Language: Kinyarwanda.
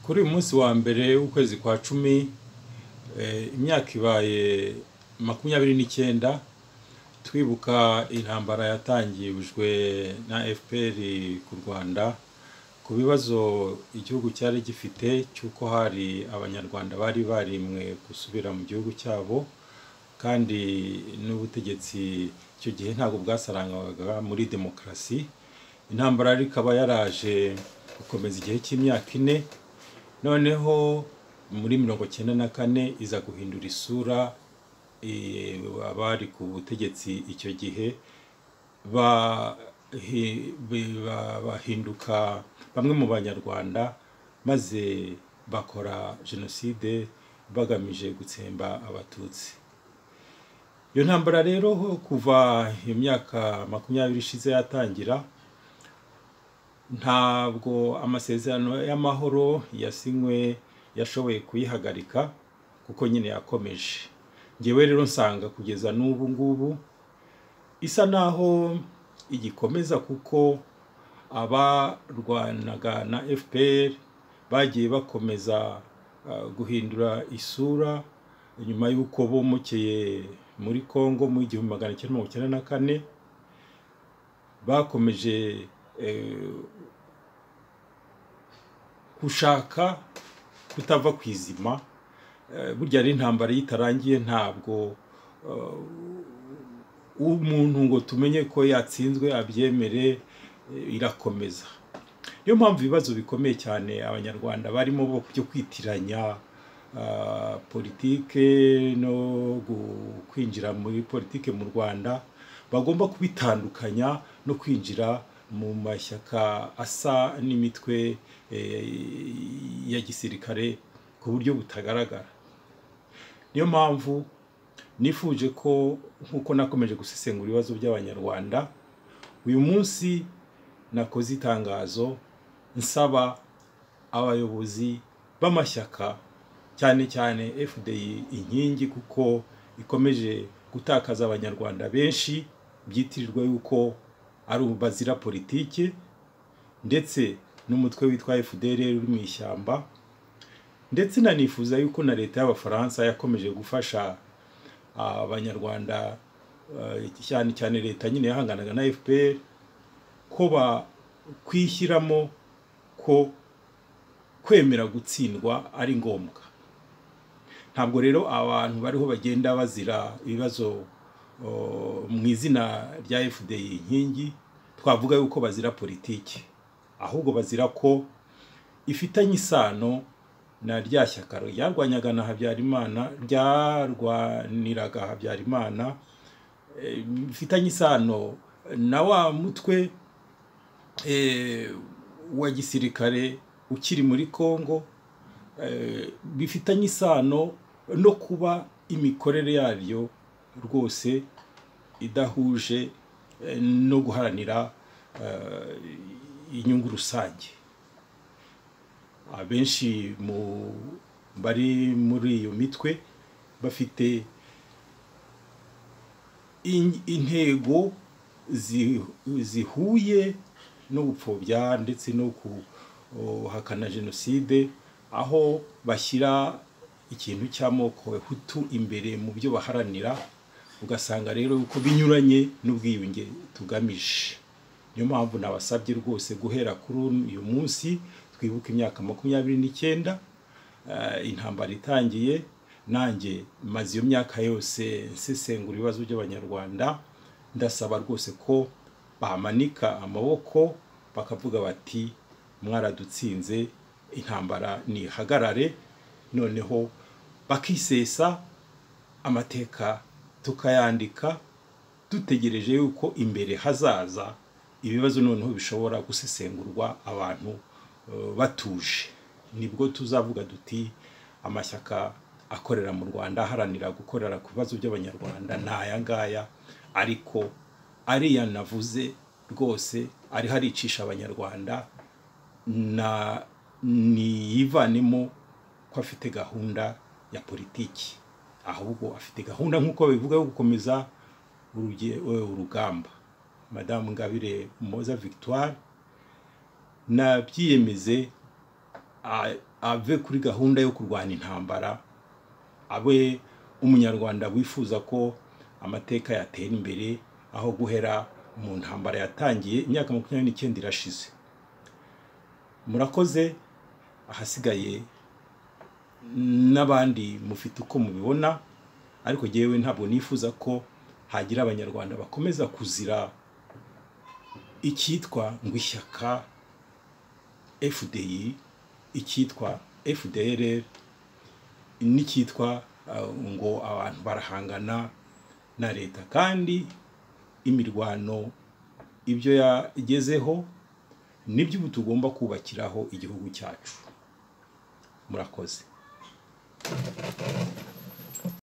Kuri uyu munsi wa mbere w'ukwezi kwa 10 imyaka ibaye 29 twibuka intambara yatangijwe na FPR ku Rwanda ku bibazo igihugu cyari gifite cyuko hari abanyarwanda bari barimwe gusubira mu gihugu cyabo kandi n'ubutegetsi cyo gihe ntabwo bwasarangaga muri demokrasi. Intambara rikaba yaraje gukomeza igihe cy'imyaka 4 noneho muri 1994 iza guhindura isura. Abari ku butegetsi icyo gihe bahinduka bamwe mu banyarwanda maze bakora jenoside bagamije gutsemba abatutsi. Iyo ntambara rero kuva imyaka 20 ishize yatangira, ntabwo amasezerano y'amahoro yasinywe yashoboye kuyihagarika kuko nyine yakomeje. Ngewe rero nsanga kugeza n'ubu ngubu isa naho igikomeza kuko abarwanaga na FPR bagiye bakomeza guhindura isura nyuma y'uko bomokeye muri Kongo mu 1994. Bakomeje gushaka kutava kwizima. Burya ari intambara yitarangiye ntabwo umuntu ngo tumenye ko yatsinzwe abyemere, irakomeza. Niyo mpamvu ibibazo bikomeye cyane abanyarwanda barimo byo kwitiranya politike no kwinjira muri politike mu Rwanda bagomba kubitandukanya no kwinjira mu mashyaka asa n'imitwe ya gisirikare ku buryo butagaragara. Niyo mpamvu nifuje ko nkuko nakomeje gusesengura ibibazo by'abanyarwanda, uyu munsi nakoze itangazo nsaba abayobozi b'amashyaka cyane cyane FDI inkingi kuko ikomeje gutakaza abanyarwanda benshi byitirirwa yuko ari bazira politike, ndetse n'umutwe witwa FDR uri mu ishyamba. Ndetse nanifuza yuko na leta y'Abafaransa yakomeje gufasha abanyarwanda cyane cyane leta nyine yahanganaga na FPR ko bakwishyiramo ko kwemera gutsindwa ari ngombwa. Ntabwo rero abantu bariho bagenda bazira ibibazo mu izina rya FDI inkingi twavuga yuko bazira politiki, ahubwo bazira ko ifitanye isano na rya shyaka yarwanyaga na Habyarimana, ryarwaniraga Habyarimana, ifitanye isano na wa mutwe wa gisirikare ukiri muri Kongo, bifitanye isano no kuba imikorere yaryo rwose idahuje no guharanira inyungu rusange. Abenshi mu bari muri iyo mitwe bafite intego zihuye no gupfobya ndetse no kuhakana jenoside, aho bashyira ikintu cy'amoko Hutu imbere mu byo baharanira, ugasanga rero uko binyuranye n'ubwiyunge tugamije. Niyo mpamvu nabasabye rwose guhera kuri uyu munsi twibuka imyaka 29 intambara itangiye. Nanjye maze iyo myaka yose nsesengura ibibazo by'abanyarwanda, ndasaba rwose ko bamanika amaboko bakavuga bati mwaradutsinze, intambara nihagarare, noneho bakisesa amateka tukayandika dutegereje yuko imbere hazaza ibibazo noneho bishobora gusesengurwa abantu batuje. Nibwo tuzavuga duti amashyaka akorera mu Rwanda aharanira gukorera ku bibazo by'abanyarwanda n'aya ngaya, ariko ariya navuze rwose ari haricisha abanyarwanda na niyivanemo ko afite gahunda ya politiki, ahubwo afite gahunda nk'uko bivuga yo gukomeza urugamba. Madame Ngabire Umuhoza Victoire nabyiyemeze ave kuri gahunda yo kurwana intambara, abe umunyarwanda wifuza ko amateka yatera imbere aho guhera mu ntambara yatangiye imyaka 29 irashize. Murakoze, ahasigaye n'abandi mufite uko mubibona, ariko jewe ntabwo nifuza ko hagira abanyarwanda bakomeza kuzira icyitwa ngo ishyaka FDI, icyitwa FDLR, n'icyitwa ngo abantu barahangana na leta, kandi imirwano ibyo yagezeho nibyo tugomba kubakiraho igihugu cyacu. Murakoze.